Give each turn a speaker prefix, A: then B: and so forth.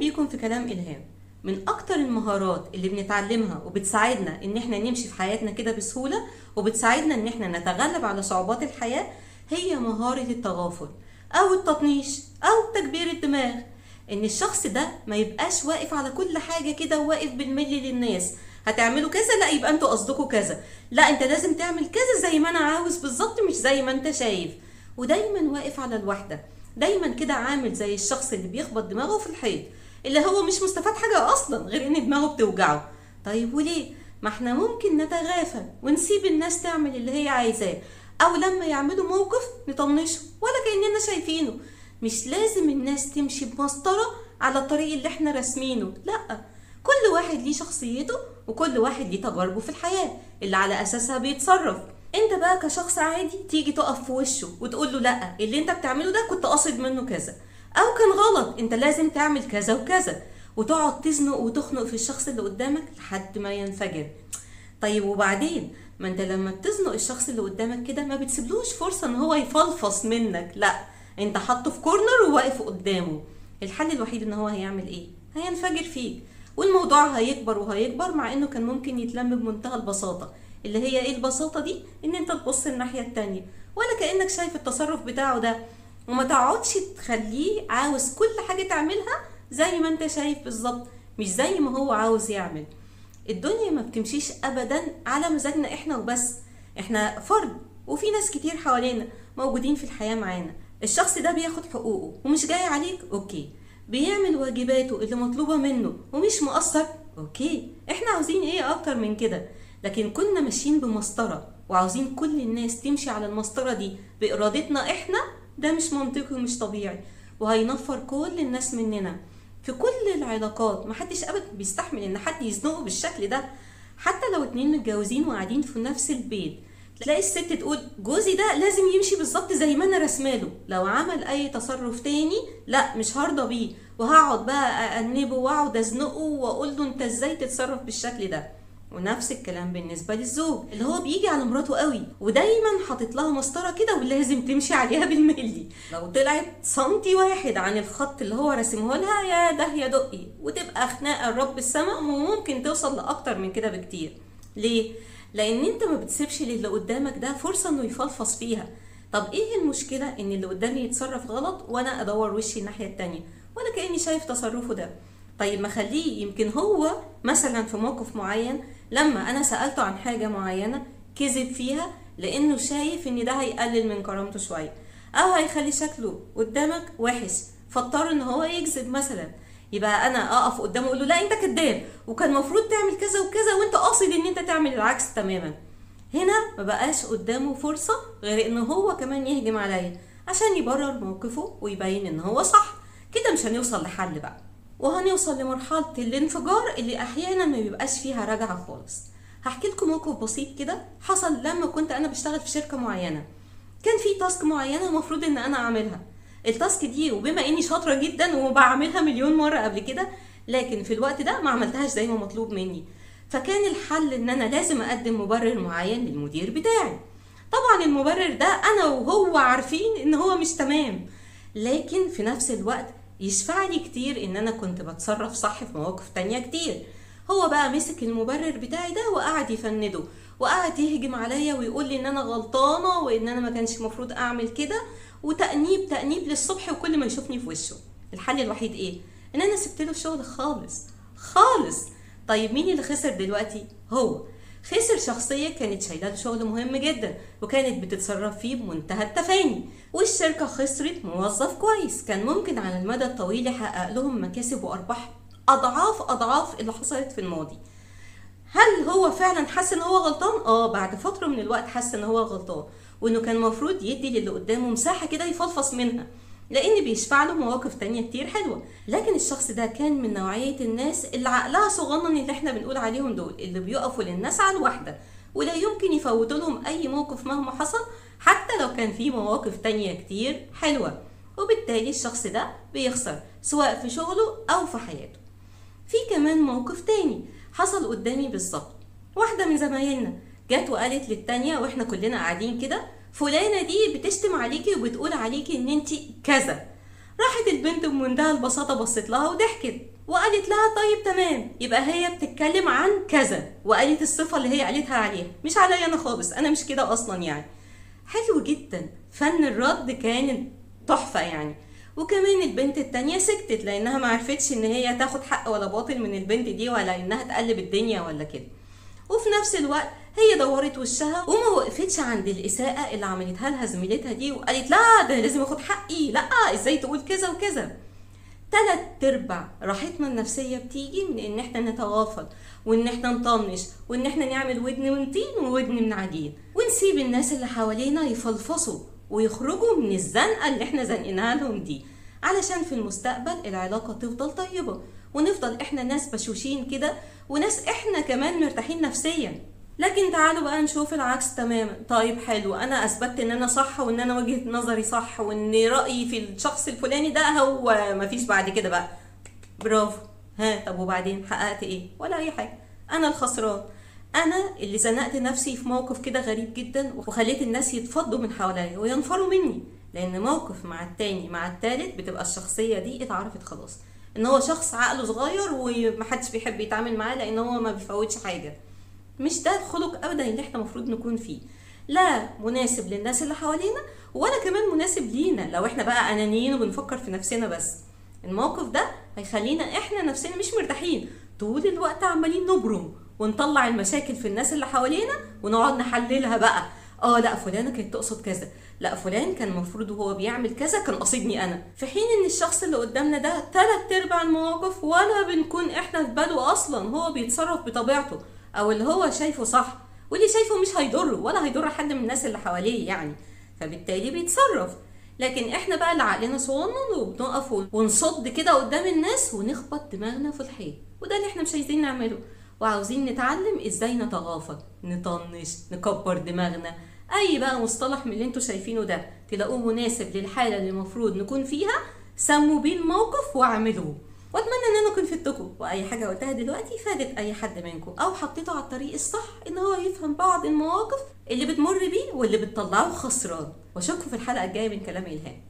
A: بيكم في كلام إلهام. من أكتر المهارات اللي بنتعلمها وبتساعدنا إن احنا نمشي في حياتنا كده بسهولة، وبتساعدنا إن احنا نتغلب على صعوبات الحياة، هي مهارة التغافل أو التطنيش أو تكبير الدماغ. إن الشخص ده ما يبقاش واقف على كل حاجة كده وواقف بالملي للناس، هتعملوا كذا لا يبقى انتوا قصدكوا كذا، لا انت لازم تعمل كذا زي ما انا عاوز بالظبط مش زي ما انت شايف. ودايما واقف على الوحدة، دايما كده عامل زي الشخص اللي بيخبط دماغه في الحيط، اللي هو مش مستفاد حاجة اصلا غير ان دماغه بتوجعه. طيب وليه؟ ما احنا ممكن نتغافل ونسيب الناس تعمل اللي هي عايزاه، او لما يعملوا موقف نطنشه ولا كأننا شايفينه. مش لازم الناس تمشي بمسطرة على الطريق اللي احنا راسمينه، لا، كل واحد ليه شخصيته وكل واحد ليه تجاربه في الحياة اللي على اساسها بيتصرف. انت بقى كشخص عادي تيجي تقف في وشه وتقول له لا اللي انت بتعمله ده كنت قاصد منه كذا، او كان غلط انت لازم تعمل كذا وكذا، وتقعد تزنق وتخنق في الشخص اللي قدامك لحد ما ينفجر. طيب وبعدين؟ ما انت لما بتزنق الشخص اللي قدامك كده ما بتسيبلوش فرصة ان هو يفلفص منك، لا، انت حاطه في كورنر وواقف قدامه. الحل الوحيد ان هو هيعمل ايه؟ هينفجر فيك، والموضوع هيكبر وهيكبر، مع انه كان ممكن يتلم بمنتهى البساطة. اللي هي ايه البساطة دي؟ ان انت تبص الناحية التانية ولا كأنك شايف التصرف بتاعه ده، وما تقعدش تخليه عاوز كل حاجة تعملها زي ما انت شايف بالظبط، مش زي ما هو عاوز يعمل. الدنيا ما بتمشيش ابدا على مزاجنا احنا وبس، احنا فرد وفي ناس كتير حوالينا موجودين في الحياة معانا. الشخص ده بياخد حقوقه ومش جاي عليك، اوكي. بيعمل واجباته اللي مطلوبة منه ومش مقصر، اوكي. احنا عاوزين ايه اكتر من كده؟ لكن كنا ماشيين بمسطرة وعاوزين كل الناس تمشي على المسطرة دي بإرادتنا احنا، ده مش منطقي ومش طبيعي، وهينفر كل الناس مننا. في كل العلاقات محدش ابدا بيستحمل ان حد يزنقه بالشكل ده. حتى لو اتنين متجوزين وقاعدين في نفس البيت، تلاقي الست تقول جوزي ده لازم يمشي بالظبط زي ما انا رسماله، لو عمل اي تصرف تاني لا مش هرضى بيه، وهقعد بقى أأنبه واقعد ازنقه واقول له انت ازاي تتصرف بالشكل ده. ونفس الكلام بالنسبه للزوج اللي هو بيجي على مراته قوي ودايما حاطط لها مسطره كده ولازم تمشي عليها بالملي، لو طلعت سنتي واحد عن الخط اللي هو راسمه لها يا ده يا دقي، وتبقى خناقه رب السماء، وممكن توصل لاكتر من كده بكتير. ليه؟ لان انت ما بتسيبش للي قدامك ده فرصه انه يفلفص فيها. طب ايه المشكله ان اللي قدامي يتصرف غلط وانا ادور وشي الناحيه التانية ولا كاني شايف تصرفه ده؟ طيب ما خليه، يمكن هو مثلا في موقف معين لما انا سألته عن حاجة معينة كذب فيها لانه شايف ان ده هيقلل من كرامته شوية، او هيخلي شكله قدامك وحش، فاضطر ان هو يكذب مثلا. يبقى انا اقف قدامه اقول له لا انت كذاب وكان المفروض تعمل كذا وكذا وانت قاصد ان انت تعمل العكس تماما. هنا ما بقاش قدامه فرصة غير ان هو كمان يهجم عليا عشان يبرر موقفه ويبين ان هو صح. كده مش هنوصل لحل بقى، وهنوصل لمرحلة الانفجار اللي احيانا ما بيبقاش فيها رجعة خالص. هحكي لكم موقف بسيط كده حصل لما كنت انا بشتغل في شركة معينة. كان في تاسك معينة المفروض ان انا اعملها. التاسك دي وبما اني شاطرة جدا وبعملها مليون مرة قبل كده، لكن في الوقت ده ما عملتهاش زي ما مطلوب مني. فكان الحل ان انا لازم اقدم مبرر معين للمدير بتاعي. طبعا المبرر ده انا وهو عارفين ان هو مش تمام، لكن في نفس الوقت يشفع لي كتير ان انا كنت بتصرف صح في مواقف تانية كتير. هو بقى مسك المبرر بتاعي ده وقعد يفنده وقعد يهجم عليا ويقول لي ان انا غلطانة وان انا ما كانش المفروض اعمل كده، وتأنيب تأنيب للصبح، وكل ما يشوفني في وشه. الحل الوحيد ايه؟ ان انا سبت له الشغل خالص خالص. طيب مين اللي خسر دلوقتي؟ هو خسر شخصية كانت شايله له شغل مهم جدا وكانت بتتصرف فيه بمنتهى التفاني، والشركة خسرت موظف كويس كان ممكن على المدى الطويل يحقق لهم مكاسب وأرباح أضعاف اللي حصلت في الماضي. هل هو فعلا حس ان هو غلطان؟ بعد فترة من الوقت حس ان هو غلطان، وانه كان المفروض يدي للي قدامه مساحة كده يفلفص منها، لان بيشفع له مواقف تانية كتير حلوة. لكن الشخص ده كان من نوعية الناس اللي عقلها صغنن، اللي احنا بنقول عليهم دول اللي بيقفوا للناس على الواحدة ولا يمكن يفوتوا لهم اي موقف مهما حصل، حتى لو كان في مواقف تانية كتير حلوة. وبالتالي الشخص ده بيخسر سواء في شغله او في حياته. في كمان موقف تاني حصل قدامي بالظبط. واحدة من زمايلنا جت وقالت للتانية واحنا كلنا قاعدين كده، فلانة دي بتشتم عليكي وبتقول عليكي ان انتي كذا. راحت البنت بمنتهى البساطة بصت لها وضحكت وقالت لها طيب تمام، يبقى هي بتتكلم عن كذا، وقالت الصفة اللي هي قالتها عليها، مش عليا انا خالص، انا مش كده اصلا يعني. حلو جدا، فن الرد كان تحفة يعني. وكمان البنت التانية سكتت لانها ما عرفتش ان هي تاخد حق ولا باطل من البنت دي، ولا انها تقلب الدنيا ولا كده. وفي نفس الوقت هي دورت وشها وما وقفتش عند الإساءة اللي عملتها لها زميلتها دي، وقالت لا ده لازم اخد حقي، لا ازاي تقول كذا وكذا. 3/4 راحتنا النفسية بتيجي من ان احنا نتغافل، وان احنا نطنش، وان احنا نعمل ودن من طين وودن من عجين، ونسيب الناس اللي حوالينا يفلفصوا ويخرجوا من الزنقة اللي احنا زنقناها لهم دي، علشان في المستقبل العلاقة تفضل طيبة، ونفضل احنا ناس بشوشين كده، وناس احنا كمان مرتاحين نفسيا. لكن تعالوا بقى نشوف العكس تماما. طيب حلو، انا اثبتت ان انا صح، وان انا وجهة نظري صح، وان رأيي في الشخص الفلاني ده هو مفيش بعد كده بقى. برافو. ها طب وبعدين حققت ايه؟ ولا اي حاجة. انا الخسران، انا اللي زنقت نفسي في موقف كده غريب جدا، وخليت الناس يتفضوا من حواليا وينفروا مني، لان موقف مع التاني مع التالت بتبقى الشخصية دي اتعرفت خلاص ان هو شخص عقله صغير ومحدش بيحب يتعامل معاه، لان هو ما بيفوتش حاجة. مش ده الخلق ابدا اللي احنا المفروض نكون فيه، لا مناسب للناس اللي حوالينا، ولا كمان مناسب لينا لو احنا بقى انانيين وبنفكر في نفسنا بس. الموقف ده هيخلينا احنا نفسنا مش مرتاحين، طول الوقت عمالين نبرم ونطلع المشاكل في الناس اللي حوالينا، ونقعد نحللها بقى. لا فلانة كانت تقصد كذا، لا فلان كان المفروض وهو بيعمل كذا كان قصدني انا، في حين ان الشخص اللي قدامنا ده 3/4 المواقف ولا بنكون احنا في باله اصلا، هو بيتصرف بطبيعته، او اللي هو شايفه صح، واللي شايفه مش هيضره ولا هيضر حد من الناس اللي حواليه يعني، فبالتالي بيتصرف. لكن احنا بقى اللي عقلنا صغنن وبنقف ونصد كده قدام الناس ونخبط دماغنا في الحيط، وده اللي احنا مش عايزين نعمله. وعاوزين نتعلم ازاي نتغافل، نطنش، نكبر دماغنا، اي بقى مصطلح من اللي انتوا شايفينه ده تلاقوه مناسب للحالة اللي المفروض نكون فيها، سموا بيه الموقف واعملوه. واتمنى ان انا اكون فدتكم، واي حاجه قلتها دلوقتي فادت اي حد منكم، او حطيته على الطريق الصح ان هو يفهم بعض المواقف اللي بتمر بيه واللي بتطلعه خسران. واشوفكم في الحلقه الجايه من كلام الهام.